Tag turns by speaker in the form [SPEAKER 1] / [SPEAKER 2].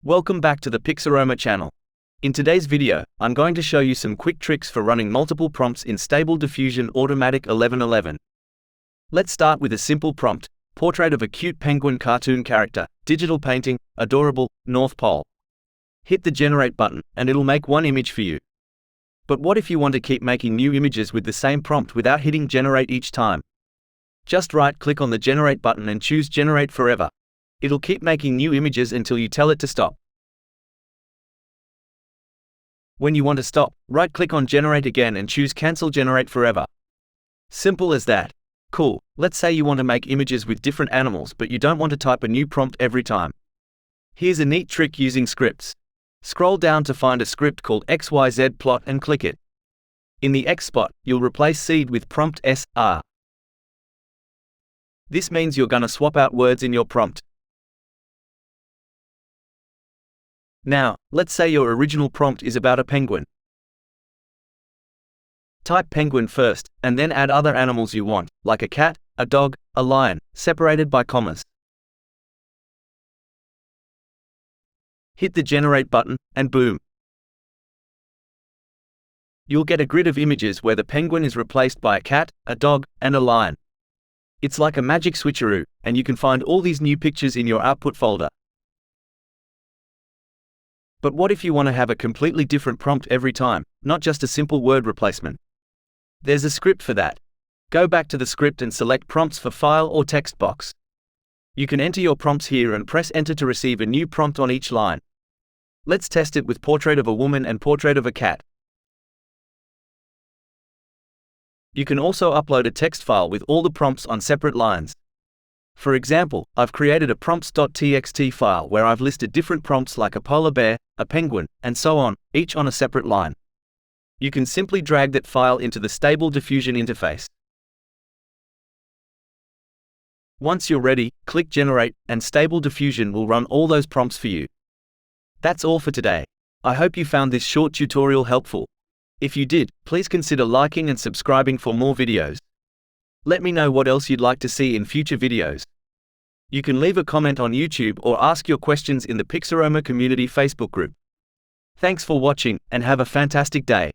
[SPEAKER 1] Welcome back to the Pixaroma channel. In today's video, I'm going to show you some quick tricks for running multiple prompts in Stable Diffusion Automatic1111. Let's start with a simple prompt: portrait of a cute penguin cartoon character, digital painting, adorable, North Pole. Hit the generate button, and it'll make one image for you. But what if you want to keep making new images with the same prompt without hitting generate each time? Just right-click on the generate button and choose generate forever. It'll keep making new images until you tell it to stop. When you want to stop, right-click on generate again and choose cancel generate forever. Simple as that. Cool. Let's say you want to make images with different animals but you don't want to type a new prompt every time. Here's a neat trick using scripts. Scroll down to find a script called XYZ plot and click it. In the X spot, you'll replace seed with prompt SR. This means you're gonna swap out words in your prompt. Now, let's say your original prompt is about a penguin. Type penguin first, and then add other animals you want, like a cat, a dog, a lion, separated by commas. Hit the generate button, and boom! You'll get a grid of images where the penguin is replaced by a cat, a dog, and a lion. It's like a magic switcheroo, and you can find all these new pictures in your output folder. But what if you want to have a completely different prompt every time, not just a simple word replacement? There's a script for that. Go back to the script and select prompts for file or text box. You can enter your prompts here and press enter to receive a new prompt on each line. Let's test it with portrait of a woman and portrait of a cat. You can also upload a text file with all the prompts on separate lines. For example, I've created a prompts.txt file where I've listed different prompts like a polar bear, a penguin, and so on, each on a separate line. You can simply drag that file into the Stable Diffusion interface. Once you're ready, click Generate, and Stable Diffusion will run all those prompts for you. That's all for today. I hope you found this short tutorial helpful. If you did, please consider liking and subscribing for more videos. Let me know what else you'd like to see in future videos. You can leave a comment on YouTube or ask your questions in the Pixaroma Community Facebook group. Thanks for watching, and have a fantastic day.